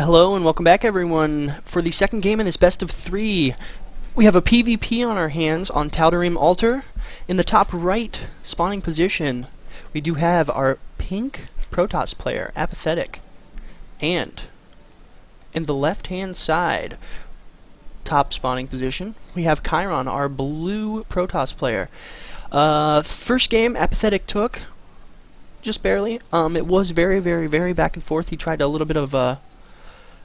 Hello and welcome back everyone. For the second game in this best of 3, we have a PvP on our hands on Tal'Darim Altar. In the top right spawning position, we do have our pink Protoss player, Apathetic. And in the left hand side, top spawning position, we have Kyhron, our blue Protoss player. First game Apathetic took, just barely. It was very back and forth. He tried a little bit of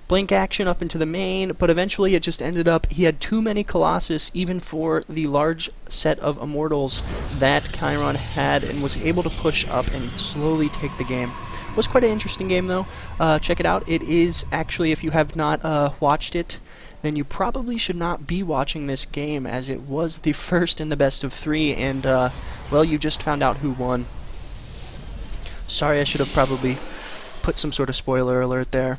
blink action up into the main, but eventually it just ended up he had too many Colossus even for the large set of Immortals that Kyhron had, and was able to push up and slowly take the game. It was quite an interesting game though. Check it out. It is actually, if you have not watched it, then you probably should not be watching this game, as it was the first in the best of 3, and well, you just found out who won. Sorry, I should have probably put some sort of spoiler alert there.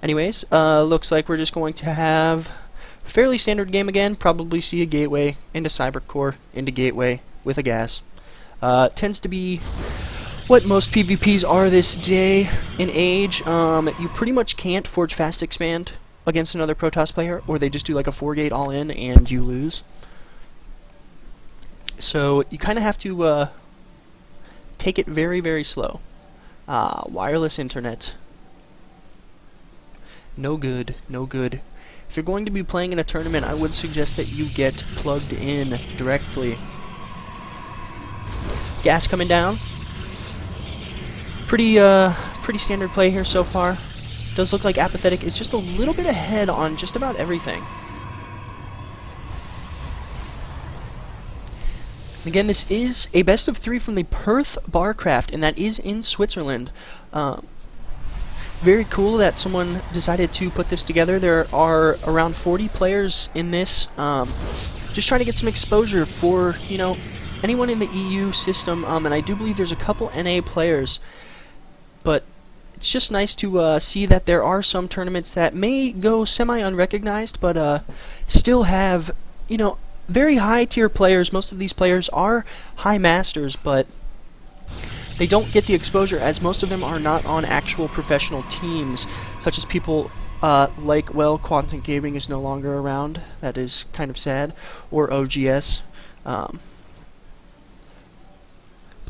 Anyways, looks like we're just going to have a fairly standard game again. Probably see a gateway into Cybercore, into gateway with a gas. Tends to be what most PvPs are this day and age. You pretty much can't forge fast expand against another Protoss player, or they just do like a 4-gate all-in and you lose. So you kind of have to take it very slow. Wireless internet. No good, no good. If you're going to be playing in a tournament, I would suggest that you get plugged in directly. Gas coming down. Pretty standard play here so far. Does look like Apathetic is just a little bit ahead on just about everything. Again, this is a best of 3 from the Perth Barcraft, and that is in Switzerland. Very cool that someone decided to put this together. There are around 40 players in this. Just trying to get some exposure for, you know, anyone in the EU system, and I do believe there's a couple NA players. But it's just nice to see that there are some tournaments that may go semi-unrecognized, but still have, you know, very high-tier players. Most of these players are high masters, but they don't get the exposure, as most of them are not on actual professional teams, such as people like, well, Quantum Gaming is no longer around. That is kind of sad. Or OGS. But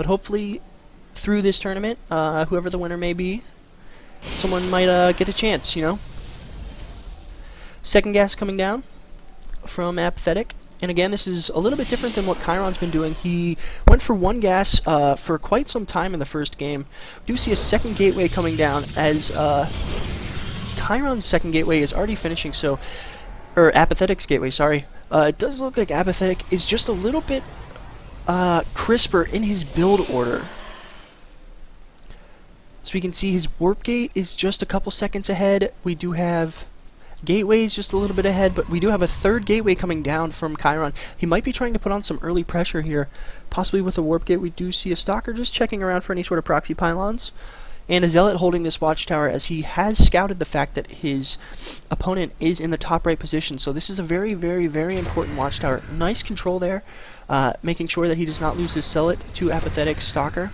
hopefully, through this tournament, whoever the winner may be, someone might get a chance, you know? Second gas coming down from Apathetic. And again, this is a little bit different than what Kyhron's been doing. He went for one gas for quite some time in the first game. We do see a second gateway coming down, as Kyhron's second gateway is already finishing, so... or Apathetic's gateway, sorry. It does look like Apathetic is just a little bit crisper in his build order. So we can see his warp gate is just a couple seconds ahead. We do have... Gateway's just a little bit ahead, but we do have a third gateway coming down from Kyhron. He might be trying to put on some early pressure here, possibly with a warp gate. We do see a stalker just checking around for any sort of proxy pylons, and a zealot holding this watchtower, as he has scouted the fact that his opponent is in the top right position. So this is a very important watchtower. Nice control there, making sure that he does not lose his zealot to Apathetic stalker.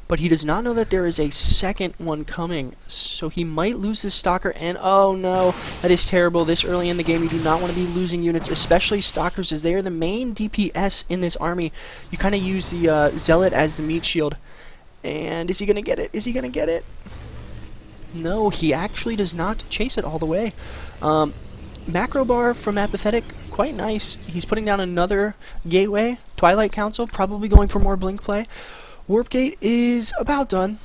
But he does not know that there is a second one coming, so he might lose his stalker, and oh no, that is terrible. This early in the game, you do not want to be losing units, especially stalkers, as they are the main DPS in this army. You kind of use the zealot as the meat shield. And is he going to get it? Is he going to get it? No, he actually does not chase it all the way. Macro bar from Apathetic, quite nice. He's putting down another gateway. Twilight Council, probably going for more blink play. Warp gate is about done.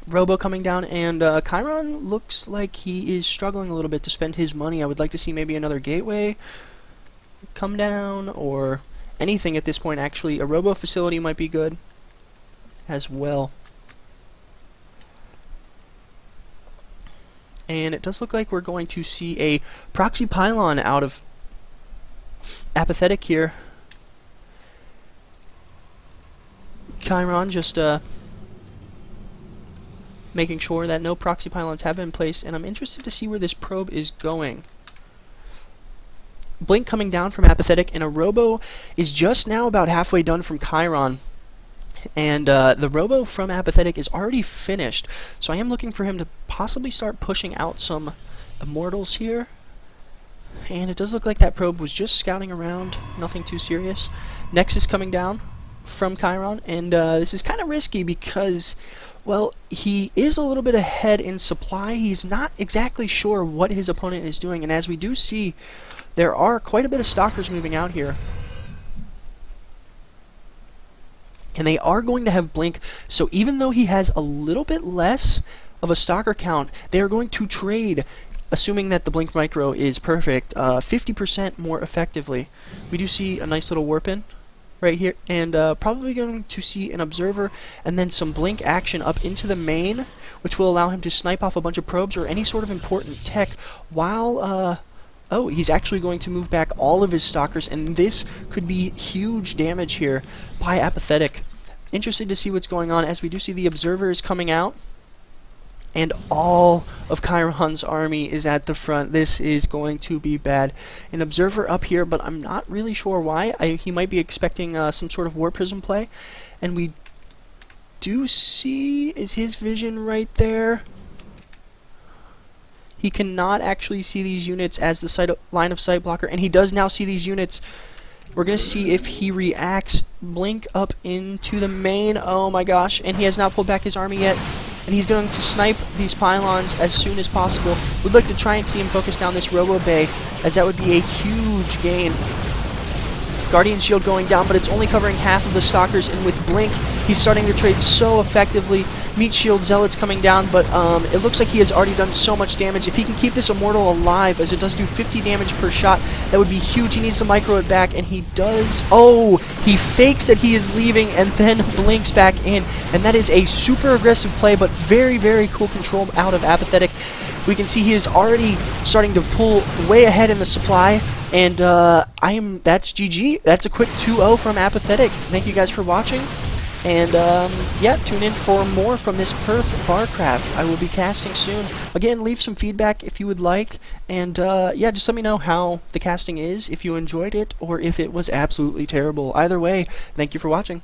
Robo coming down, and Kyhron looks like he is struggling a little bit to spend his money. I would like to see maybe another gateway come down, or anything at this point, actually. A Robo facility might be good as well. And it does look like we're going to see a proxy pylon out of Apathetic here. Kyhron just making sure that no proxy pylons have been placed, and I'm interested to see where this probe is going. Blink coming down from Apathetic, and a Robo is just now about halfway done from Kyhron. And the Robo from Apathetic is already finished, so I am looking for him to possibly start pushing out some Immortals here. And it does look like that probe was just scouting around, nothing too serious. Nexus coming down from Kyhron, and this is kind of risky because, well, he is a little bit ahead in supply. He's not exactly sure what his opponent is doing, and as we do see, there are quite a bit of Stalkers moving out here. And they are going to have Blink, so even though he has a little bit less of a Stalker count, they are going to trade, assuming that the Blink Micro is perfect, 50% more effectively. We do see a nice little warp in right here, and probably going to see an Observer and then some Blink action up into the main, which will allow him to snipe off a bunch of probes or any sort of important tech while... oh, he's actually going to move back all of his Stalkers, and this could be huge damage here by Apathetic. Interested to see what's going on, as we do see the Observers coming out, and all of Kyhron's army is at the front. This is going to be bad. An Observer up here, but I'm not really sure why. He might be expecting some sort of War Prism play, and we do see, is his vision right there? He cannot actually see these units as the line of sight blocker, and he does now see these units. We're going to see if he reacts. Blink up into the main. Oh my gosh, and he has not pulled back his army yet. And he's going to snipe these pylons as soon as possible. We'd like to try and see him focus down this Robo Bay, as that would be a huge gain. Guardian Shield going down, but it's only covering half of the Stalkers, and with Blink, he's starting to trade so effectively. Meat Shield Zealots coming down, but it looks like he has already done so much damage. If he can keep this Immortal alive, as it does do 50 damage per shot, that would be huge. He needs to micro it back, and he does. Oh, he fakes that he is leaving and then blinks back in, and that is a super aggressive play, but very, very cool control out of Apathetic. We can see he is already starting to pull way ahead in the supply, and that's GG. That's a quick 2-0 from Apathetic. Thank you guys for watching. And, yeah, tune in for more from this Perth Barcraft. I will be casting soon. Again, leave some feedback if you would like. And, yeah, just let me know how the casting is, if you enjoyed it, or if it was absolutely terrible. Either way, thank you for watching.